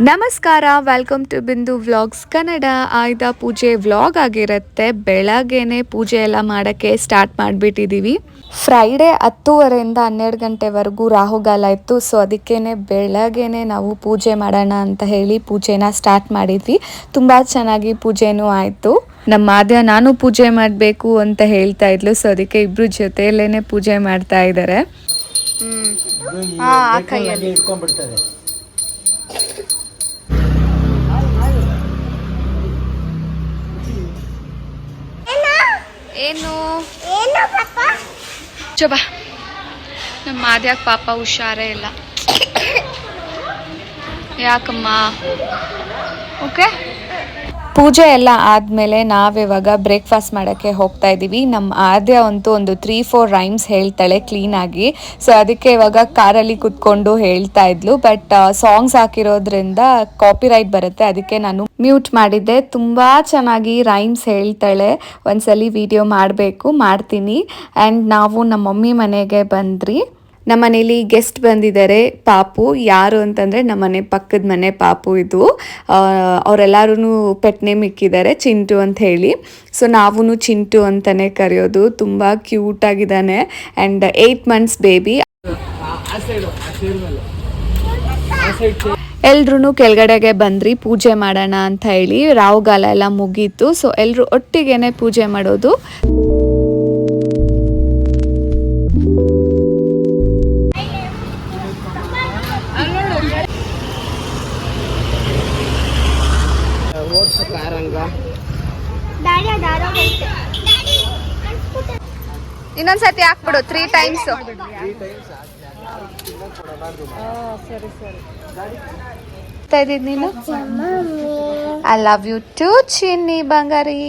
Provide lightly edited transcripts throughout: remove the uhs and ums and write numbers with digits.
ನಮಸ್ಕಾರ, welcome to ಬಿಂದು vlogs Kannada. ಆಯುಧ ಪೂಜೆ ವ್ಲಾಗ್ ಆಗಿರುತ್ತೆ. ಬೆಳಗ್ಗೆನೆ ಪೂಜೆ ಎಲ್ಲ ಮಾಡೋಕ್ಕೆ ಸ್ಟಾರ್ಟ್ ಮಾಡಿಬಿಟ್ಟಿದ್ದೀವಿ. ಫ್ರೈಡೇ 10:30 12 ಗಂಟೆವರೆಗೂ ರಾಹುಗಾಲ ಇತ್ತು. ಸೊ ಅದಕ್ಕೇ ಬೆಳಗ್ಗೆನೆ ನಾವು ಪೂಜೆ ಮಾಡೋಣ ಅಂತ ಹೇಳಿ ಪೂಜೆನ ಸ್ಟಾರ್ಟ್ ಮಾಡಿದ್ವಿ. ತುಂಬ ಚೆನ್ನಾಗಿ ಪೂಜೆನೂ ಆಯಿತು. ನಮ್ಮ ಆದ್ಯ ನಾನು ಪೂಜೆ ಮಾಡಬೇಕು ಅಂತ ಹೇಳ್ತಾ ಇದ್ಲು. ಸೊ ಅದಕ್ಕೆ ಇಬ್ಬರು ಜೊತೆಯಲ್ಲೇ ಪೂಜೆ ಮಾಡ್ತಾ ಇದ್ದಾರೆ. ಏನು ಚಬಾ ನಮ್ಮ ಆದ್ಯಾಗ ಪಾಪ ಹುಷಾರೇ ಇಲ್ಲ. ಯಾಕಮ್ಮ? ಓಕೆ. ಪೂಜೆ ಎಲ್ಲ ಆದಮೇಲೆ ನಾವಿವಾಗ ಬ್ರೇಕ್ಫಾಸ್ಟ್ ಮಾಡೋಕ್ಕೆ ಹೋಗ್ತಾ ಇದ್ದೀವಿ. ನಮ್ಮ ಆದ್ಯ ಅಂತೂ ಒಂದು 3-4 ರೈಮ್ಸ್ ಹೇಳ್ತಾಳೆ ಕ್ಲೀನಾಗಿ. ಸೊ ಅದಕ್ಕೆ ಇವಾಗ ಕಾರಲ್ಲಿ ಕುತ್ಕೊಂಡು ಹೇಳ್ತಾ ಇದ್ಲು. ಬಟ್ ಸಾಂಗ್ಸ್ ಹಾಕಿರೋದ್ರಿಂದ ಕಾಪಿರೈಟ್ ಬರುತ್ತೆ, ಅದಕ್ಕೆ ನಾನು ಮ್ಯೂಟ್ ಮಾಡಿದ್ದೆ. ತುಂಬ ಚೆನ್ನಾಗಿ ರೈಮ್ಸ್ ಹೇಳ್ತಾಳೆ. ಒಂದ್ಸಲಿ ವಿಡಿಯೋ ಮಾಡ್ತೀನಿ. ಆ್ಯಂಡ್ ನಾವು ನಮ್ಮ ಮಮ್ಮಿ ಮನೆಗೆ ಬಂದ್ರಿ. ನಮ್ಮ ಮನೇಲಿ ಗೆಸ್ಟ್ ಬಂದಿದ್ದಾರೆ. ಪಾಪು ಯಾರು ಅಂತಂದರೆ ನಮ್ಮ ಮನೆ ಪಕ್ಕದ ಮನೆ ಪಾಪು ಇದು. ಅವರೆಲ್ಲರೂ ಪೆಟ್ ನೇಮ್ ಇಕ್ಕಿದ್ದಾರೆ ಚಿಂಟು ಅಂತ ಹೇಳಿ. ಸೊ ನಾವೂ ಚಿಂಟು ಅಂತಲೇ ಕರೆಯೋದು. ತುಂಬ ಕ್ಯೂಟಾಗಿದ್ದಾನೆ. And 8 months baby. ಎಲ್ರೂ ಕೆಳಗಡೆಗೆ ಬಂದ್ರಿ ಪೂಜೆ ಮಾಡೋಣ ಅಂತ ಹೇಳಿ. ರಾಹುಗಾಲ ಎಲ್ಲ ಮುಗೀತು. ಸೊ ಎಲ್ಲರೂ ಒಟ್ಟಿಗೆನೆ ಪೂಜೆ ಮಾಡೋದು. ಇನ್ನೊಂದ್ಸತಿ ಹಾಕ್ಬಿಡು 3 times. ನೀನು ಐ ಲವ್ ಯು ಟು ಚಿನ್ನಿ ಬಂಗಾರಿ.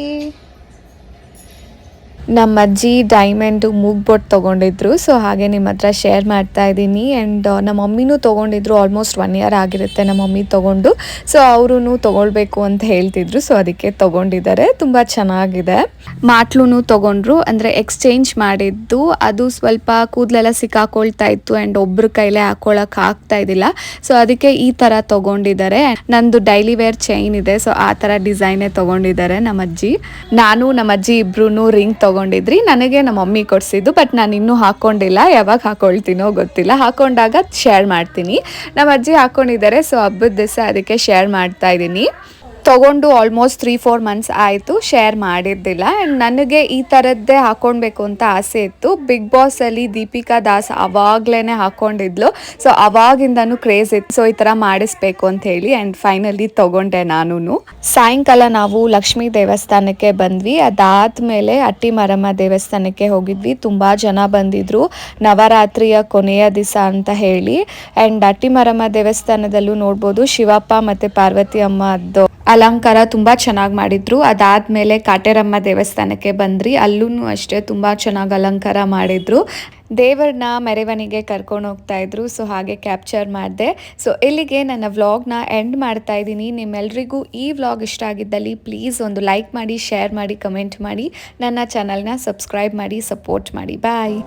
ನಮ್ಮ ಅಜ್ಜಿ ಡೈಮಂಡು ಮೂಗ್ಬೊಟ್ಟು ತೊಗೊಂಡಿದ್ರು. ಸೊ ಹಾಗೆ ನಿಮ್ಮ ಹತ್ರ ಶೇರ್ ಮಾಡ್ತಾ ಇದ್ದೀನಿ. ಆ್ಯಂಡ್ ನಮ್ಮ ಮಮ್ಮಿನೂ ತೊಗೊಂಡಿದ್ರು. ಆಲ್ಮೋಸ್ಟ್ 1 year ಆಗಿರುತ್ತೆ ನಮ್ಮ ಮಮ್ಮಿ ತೊಗೊಂಡು. ಸೊ ಅವರೂ ತೊಗೊಳ್ಬೇಕು ಅಂತ ಹೇಳ್ತಿದ್ರು. ಸೊ ಅದಕ್ಕೆ ತೊಗೊಂಡಿದ್ದಾರೆ. ತುಂಬ ಚೆನ್ನಾಗಿದೆ. ಮಾಟ್ಲೂ ತೊಗೊಂಡ್ರು, ಅಂದರೆ ಎಕ್ಸ್ಚೇಂಜ್ ಮಾಡಿದ್ದು. ಅದು ಸ್ವಲ್ಪ ಕೂದಲೆಲ್ಲ ಸಿಕ್ಕಾಕೊಳ್ತಾ ಇತ್ತು ಆ್ಯಂಡ್ ಒಬ್ರ ಕೈಲೇ ಹಾಕೊಳ್ಳೋಕೆ ಆಗ್ತಾ ಇದ್ದಿಲ್ಲ. ಸೊ ಅದಕ್ಕೆ ಈ ಥರ ತೊಗೊಂಡಿದ್ದಾರೆ. ನಂದು ಡೈಲಿ ವೇರ್ ಚೈನ್ ಇದೆ. ಸೊ ಆ ಥರ ಡಿಸೈನೇ ತೊಗೊಂಡಿದ್ದಾರೆ ನಮ್ಮ ಅಜ್ಜಿ. ನಾನು ನಮ್ಮ ಅಜ್ಜಿ ಇಬ್ರು ರಿಂಗ್ ತೊಗೊಂಡಿದ್ರಿ. ನನಗೆ ನಮ್ಮ ಮಮ್ಮಿ ಕೊಡಿಸಿದ್ದು. ಬಟ್ ನಾನು ಇನ್ನೂ ಹಾಕ್ಕೊಂಡಿಲ್ಲ. ಯಾವಾಗ ಹಾಕೊಳ್ತೀನೋ ಗೊತ್ತಿಲ್ಲ. ಹಾಕೊಂಡಾಗ ಶೇರ್ ಮಾಡ್ತೀನಿ. ನಮ್ಮ ಅಜ್ಜಿ ಹಾಕ್ಕೊಂಡಿದ್ದಾರೆ. ಸೊ ಹಬ್ಬದ ದಿವಸ ಅದಕ್ಕೆ ಶೇರ್ ಮಾಡ್ತಾ ಇದ್ದೀನಿ. ತೊಗೊಂಡು ಆಲ್ಮೋಸ್ಟ್ 3-4 months ಆಯಿತು. ಶೇರ್ ಮಾಡಿದ್ದಿಲ್ಲ. ಆ್ಯಂಡ್ ನನಗೆ ಈ ಥರದ್ದೇ ಹಾಕ್ಕೊಳ್ಬೇಕು ಅಂತ ಆಸೆ ಇತ್ತು. ಬಿಗ್ ಬಾಸಲ್ಲಿ ದೀಪಿಕಾ ದಾಸ್ ಅವಾಗಲೇ ಹಾಕ್ಕೊಂಡಿದ್ಲು. ಸೊ ಅವಾಗಿಂದನೂ ಕ್ರೇಜ್ ಇತ್ತು. ಸೊ ಈ ಥರ ಮಾಡಿಸ್ಬೇಕು ಅಂತ ಹೇಳಿ ಆ್ಯಂಡ್ ಫೈನಲಿ ತೊಗೊಂಡೆ ನಾನು. ಸಾಯಂಕಾಲ ನಾವು ಲಕ್ಷ್ಮೀ ದೇವಸ್ಥಾನಕ್ಕೆ ಬಂದ್ವಿ. ಅದಾದಮೇಲೆ ಅಟ್ಟಿಮಾರಮ್ಮ ದೇವಸ್ಥಾನಕ್ಕೆ ಹೋಗಿದ್ವಿ. ತುಂಬ ಜನ ಬಂದಿದ್ರು. ನವರಾತ್ರಿಯ ಕೊನೆಯ ದಿವಸ ಅಂತ ಹೇಳಿ. ಆ್ಯಂಡ್ ಅಟ್ಟಿಮಾರಮ್ಮ ದೇವಸ್ಥಾನದಲ್ಲೂ ನೋಡ್ಬೋದು ಶಿವಪ್ಪ ಮತ್ತು ಪಾರ್ವತಿ ಅಮ್ಮದ್ದು ಅಲಂಕಾರ ತುಂಬ ಚೆನ್ನಾಗಿ ಮಾಡಿದ್ರು. ಅದಾದಮೇಲೆ ಕಾಟೇರಮ್ಮ ದೇವಸ್ಥಾನಕ್ಕೆ ಬಂದ್ರಿ. ಅಲ್ಲೂ ಅಷ್ಟೇ ತುಂಬ ಚೆನ್ನಾಗಿ ಅಲಂಕಾರ ಮಾಡಿದ್ರು. ದೇವರನ್ನ ಮೆರವಣಿಗೆ ಕರ್ಕೊಂಡು ಹೋಗ್ತಾ ಇದ್ರು. ಸೊ ಹಾಗೆ ಕ್ಯಾಪ್ಚರ್ ಮಾಡಿದೆ. ಸೊ ಇಲ್ಲಿಗೆ ನನ್ನ ವ್ಲಾಗ್ನ ಎಂಡ್ ಮಾಡ್ತಾ ಇದ್ದೀನಿ. ನಿಮ್ಮೆಲ್ರಿಗೂ ಈ ವ್ಲಾಗ್ ಇಷ್ಟ ಆಗಿದ್ದಲ್ಲಿ ಪ್ಲೀಸ್ ಒಂದು ಲೈಕ್ ಮಾಡಿ, ಶೇರ್ ಮಾಡಿ, ಕಮೆಂಟ್ ಮಾಡಿ. ನನ್ನ ಚಾನಲ್ನ ಸಬ್ಸ್ಕ್ರೈಬ್ ಮಾಡಿ, ಸಪೋರ್ಟ್ ಮಾಡಿ. ಬಾಯ್.